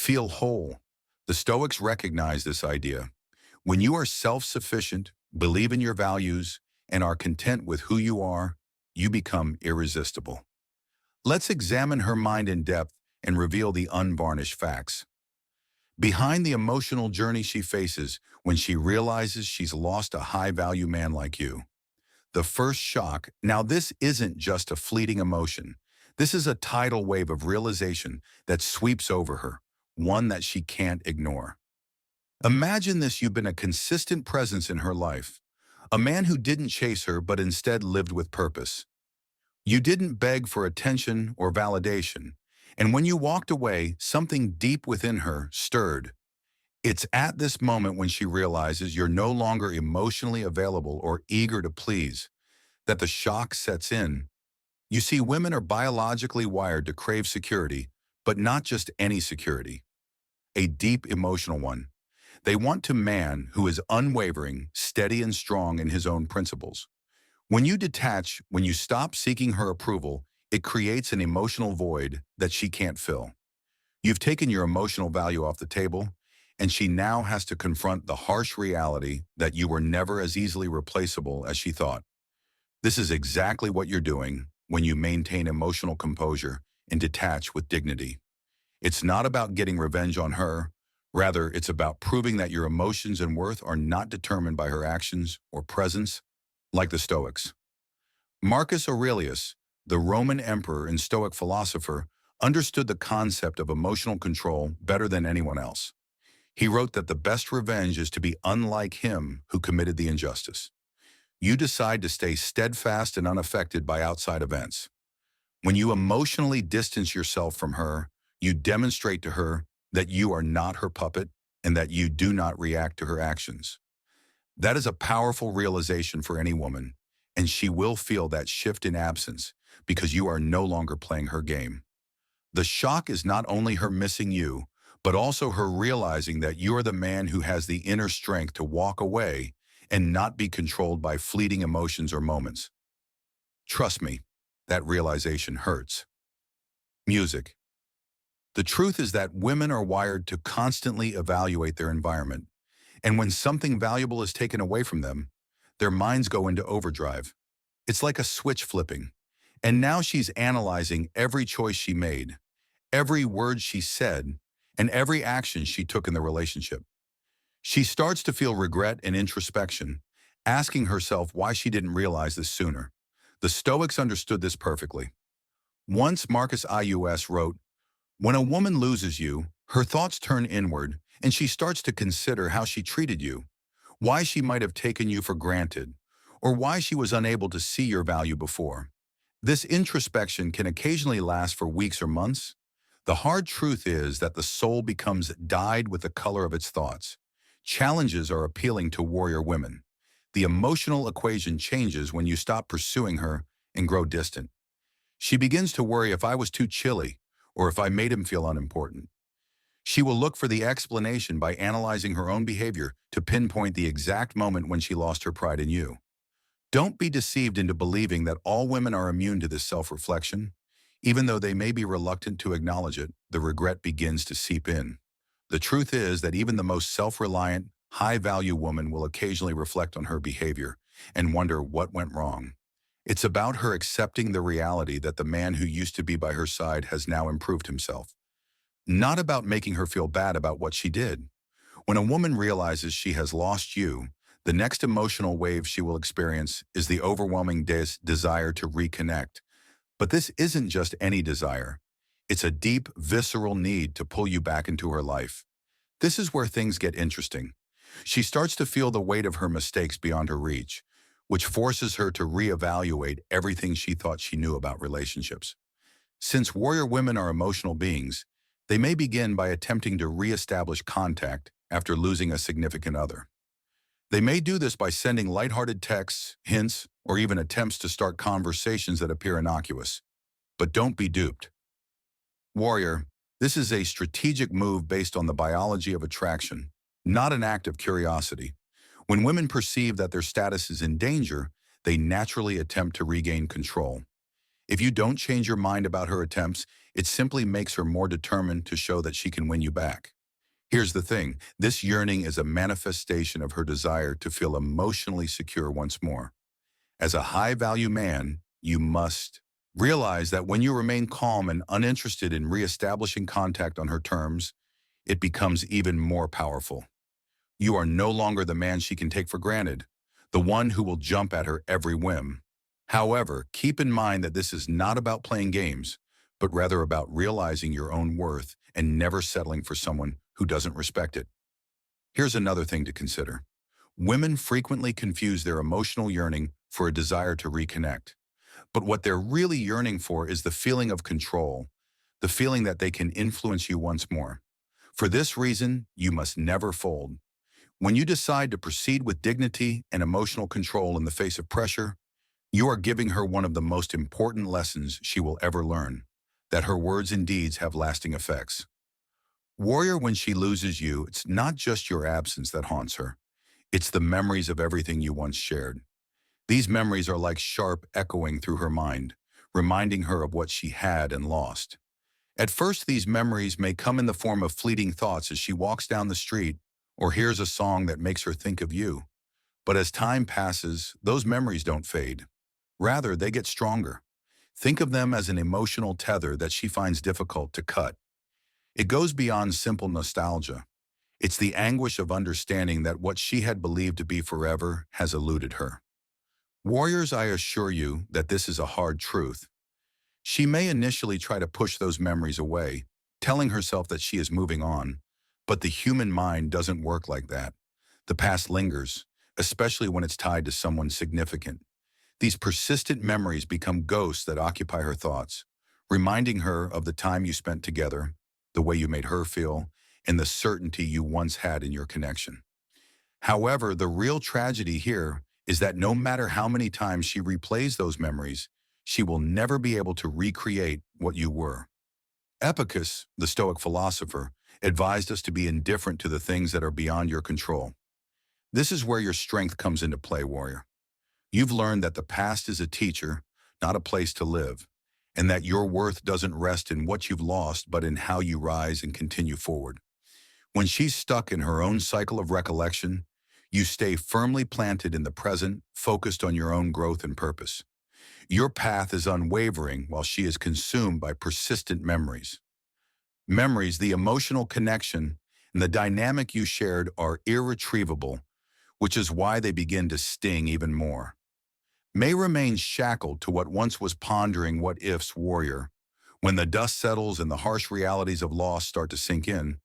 Feel whole. The Stoics recognize this idea. When you are self-sufficient, believe in your values, and are content with who you are, you become irresistible. Let's examine her mind in depth and reveal the unvarnished facts. Behind the emotional journey she faces when she realizes she's lost a high-value man like you. The first shock, now this isn't just a fleeting emotion. This is a tidal wave of realization that sweeps over her, one that she can't ignore. Imagine this: you've been a consistent presence in her life, a man who didn't chase her but instead lived with purpose. You didn't beg for attention or validation, and when you walked away, something deep within her stirred. It's at this moment, when she realizes you're no longer emotionally available or eager to please, that the shock sets in. You see, women are biologically wired to crave security, but not just any security, a deep emotional one. They want a man who is unwavering, steady, and strong in his own principles. When you detach, when you stop seeking her approval, it creates an emotional void that she can't fill. You've taken your emotional value off the table, and she now has to confront the harsh reality that you were never as easily replaceable as she thought. This is exactly what you're doing when you maintain emotional composure and detach with dignity. It's not about getting revenge on her. Rather, it's about proving that your emotions and worth are not determined by her actions or presence, like the Stoics. Marcus Aurelius, the Roman emperor and Stoic philosopher, understood the concept of emotional control better than anyone else. He wrote that the best revenge is to be unlike him who committed the injustice. You decide to stay steadfast and unaffected by outside events. When you emotionally distance yourself from her, you demonstrate to her that you are not her puppet and that you do not react to her actions. That is a powerful realization for any woman, and she will feel that shift in absence because you are no longer playing her game. The shock is not only her missing you, but also her realizing that you are the man who has the inner strength to walk away and not be controlled by fleeting emotions or moments. Trust me, that realization hurts. Music. The truth is that women are wired to constantly evaluate their environment, and when something valuable is taken away from them, their minds go into overdrive. It's like a switch flipping, and now she's analyzing every choice she made, every word she said, and every action she took in the relationship. She starts to feel regret and introspection, asking herself why she didn't realize this sooner. The Stoics understood this perfectly. Once Marcus Aurelius wrote, "When a woman loses you, her thoughts turn inward, and she starts to consider how she treated you, why she might have taken you for granted, or why she was unable to see your value before." This introspection can occasionally last for weeks or months. The hard truth is that the soul becomes dyed with the color of its thoughts. Challenges are appealing to warrior women. The emotional equation changes when you stop pursuing her and grow distant. She begins to worry: if I was too chilly, or if I made him feel unimportant. She will look for the explanation by analyzing her own behavior to pinpoint the exact moment when she lost her pride in you. Don't be deceived into believing that all women are immune to this self-reflection. Even though they may be reluctant to acknowledge it, the regret begins to seep in. The truth is that even the most self-reliant, high-value woman will occasionally reflect on her behavior and wonder what went wrong. It's about her accepting the reality that the man who used to be by her side has now improved himself. Not about making her feel bad about what she did. When a woman realizes she has lost you, the next emotional wave she will experience is the overwhelming desire to reconnect. But this isn't just any desire. It's a deep, visceral need to pull you back into her life. This is where things get interesting. She starts to feel the weight of her mistakes beyond her reach, which forces her to reevaluate everything she thought she knew about relationships. Since warrior women are emotional beings, they may begin by attempting to reestablish contact after losing a significant other. They may do this by sending lighthearted texts, hints, or even attempts to start conversations that appear innocuous. But don't be duped. Warrior, this is a strategic move based on the biology of attraction, not an act of curiosity. When women perceive that their status is in danger, they naturally attempt to regain control. If you don't change your mind about her attempts, it simply makes her more determined to show that she can win you back. Here's the thing, this yearning is a manifestation of her desire to feel emotionally secure once more. As a high-value man, you must realize that when you remain calm and uninterested in reestablishing contact on her terms, it becomes even more powerful. You are no longer the man she can take for granted, the one who will jump at her every whim. However, keep in mind that this is not about playing games, but rather about realizing your own worth and never settling for someone who doesn't respect it. Here's another thing to consider. Women frequently confuse their emotional yearning for a desire to reconnect. But what they're really yearning for is the feeling of control, the feeling that they can influence you once more. For this reason, you must never fold. When you decide to proceed with dignity and emotional control in the face of pressure, you are giving her one of the most important lessons she will ever learn, that her words and deeds have lasting effects. Warrior, when she loses you, it's not just your absence that haunts her. It's the memories of everything you once shared. These memories are like sharp echoing through her mind, reminding her of what she had and lost. At first, these memories may come in the form of fleeting thoughts as she walks down the street or hears a song that makes her think of you. But as time passes, those memories don't fade. Rather, they get stronger. Think of them as an emotional tether that she finds difficult to cut. It goes beyond simple nostalgia. It's the anguish of understanding that what she had believed to be forever has eluded her. Warriors, I assure you that this is a hard truth. She may initially try to push those memories away, telling herself that she is moving on, but the human mind doesn't work like that. The past lingers, especially when it's tied to someone significant. These persistent memories become ghosts that occupy her thoughts, reminding her of the time you spent together, the way you made her feel, and the certainty you once had in your connection. However, the real tragedy here is that no matter how many times she replays those memories, she will never be able to recreate what you were. Epicus, the Stoic philosopher, advised us to be indifferent to the things that are beyond your control. This is where your strength comes into play, warrior. You've learned that the past is a teacher, not a place to live, and that your worth doesn't rest in what you've lost, but in how you rise and continue forward. When she's stuck in her own cycle of recollection, you stay firmly planted in the present, focused on your own growth and purpose. Your path is unwavering while she is consumed by persistent memories. Memories, the emotional connection, and the dynamic you shared are irretrievable, which is why they begin to sting even more. May remain shackled to what once was pondering what-ifs, warrior. When the dust settles and the harsh realities of loss start to sink in,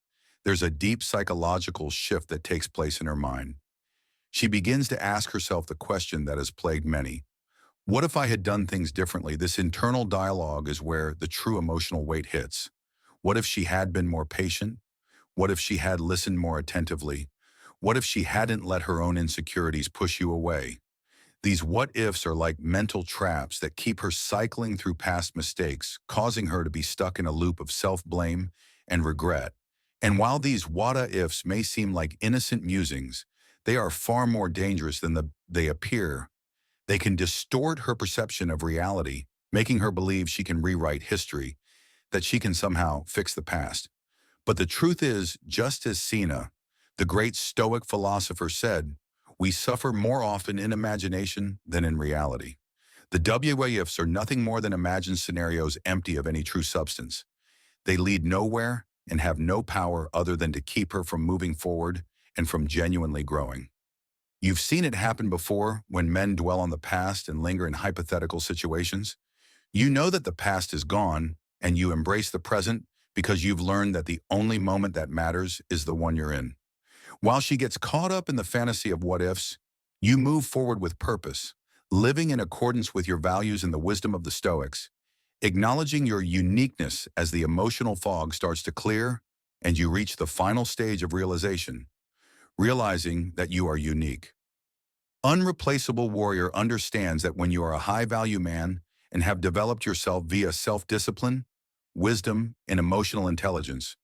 there's a deep psychological shift that takes place in her mind. She begins to ask herself the question that has plagued many. What if I had done things differently? This internal dialogue is where the true emotional weight hits. What if she had been more patient? What if she had listened more attentively? What if she hadn't let her own insecurities push you away? These what-ifs are like mental traps that keep her cycling through past mistakes, causing her to be stuck in a loop of self-blame and regret. And while these what-ifs may seem like innocent musings, they are far more dangerous than they appear. They can distort her perception of reality, making her believe she can rewrite history, that she can somehow fix the past. But the truth is, just as Sina, the great Stoic philosopher, said, we suffer more often in imagination than in reality. The what-ifs are nothing more than imagined scenarios empty of any true substance. They lead nowhere and have no power other than to keep her from moving forward and from genuinely growing. You've seen it happen before when men dwell on the past and linger in hypothetical situations. You know that the past is gone and you embrace the present because you've learned that the only moment that matters is the one you're in. While she gets caught up in the fantasy of what-ifs, you move forward with purpose, living in accordance with your values and the wisdom of the Stoics, acknowledging your uniqueness as the emotional fog starts to clear and you reach the final stage of realization, realizing that you are unique. Unreplaceable warrior understands that when you are a high-value man and have developed yourself via self-discipline, wisdom, and emotional intelligence,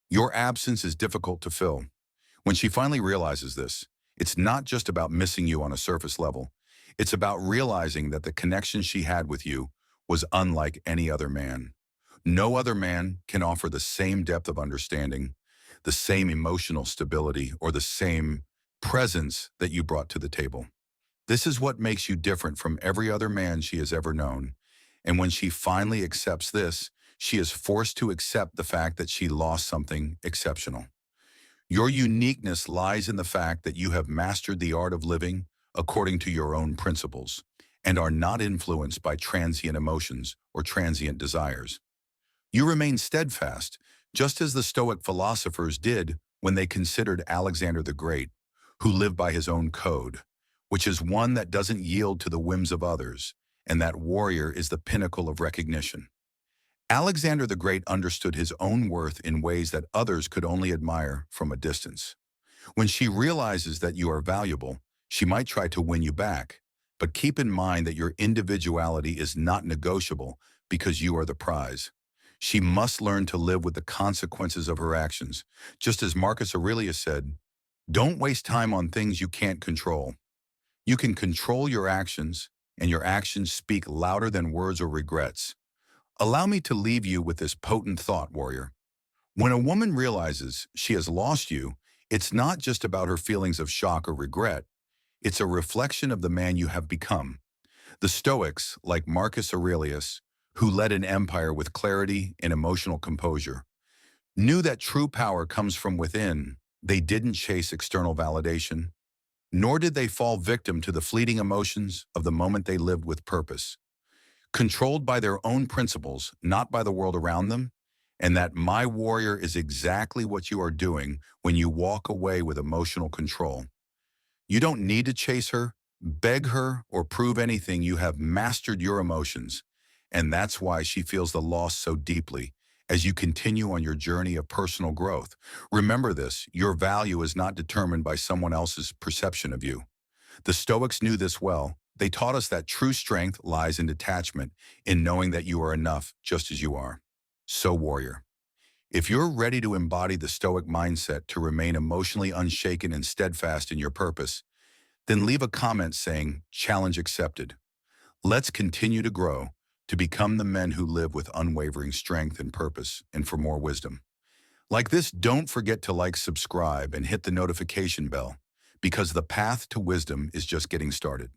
your absence is difficult to fill. When she finally realizes this, it's not just about missing you on a surface level. It's about realizing that the connection she had with you was unlike any other man. No other man can offer the same depth of understanding, the same emotional stability, or the same presence that you brought to the table. This is what makes you different from every other man she has ever known. And when she finally accepts this, she is forced to accept the fact that she lost something exceptional. Your uniqueness lies in the fact that you have mastered the art of living according to your own principles and are not influenced by transient emotions or transient desires. You remain steadfast, just as the Stoic philosophers did when they considered Alexander the Great, who lived by his own code, which is one that doesn't yield to the whims of others, and that warrior is the pinnacle of recognition. Alexander the Great understood his own worth in ways that others could only admire from a distance. When she realizes that you are valuable, she might try to win you back, but keep in mind that your individuality is not negotiable because you are the prize. She must learn to live with the consequences of her actions. Just as Marcus Aurelius said, don't waste time on things you can't control. You can control your actions, and your actions speak louder than words or regrets. Allow me to leave you with this potent thought, warrior. When a woman realizes she has lost you, it's not just about her feelings of shock or regret. It's a reflection of the man you have become. The Stoics, like Marcus Aurelius, who led an empire with clarity and emotional composure, knew that true power comes from within. They didn't chase external validation, nor did they fall victim to the fleeting emotions of the moment. They lived with purpose, controlled by their own principles, not by the world around them. And that, my warrior, is exactly what you are doing when you walk away with emotional control. You don't need to chase her, beg her, or prove anything. You have mastered your emotions. And that's why she feels the loss so deeply as you continue on your journey of personal growth. Remember this, your value is not determined by someone else's perception of you. The Stoics knew this well. They taught us that true strength lies in detachment, in knowing that you are enough just as you are. So, warrior, if you're ready to embody the Stoic mindset to remain emotionally unshaken and steadfast in your purpose, then leave a comment saying, "Challenge accepted." Let's continue to grow, to become the men who live with unwavering strength and purpose. And for more wisdom like this, don't forget to like, subscribe, and hit the notification bell, because the path to wisdom is just getting started.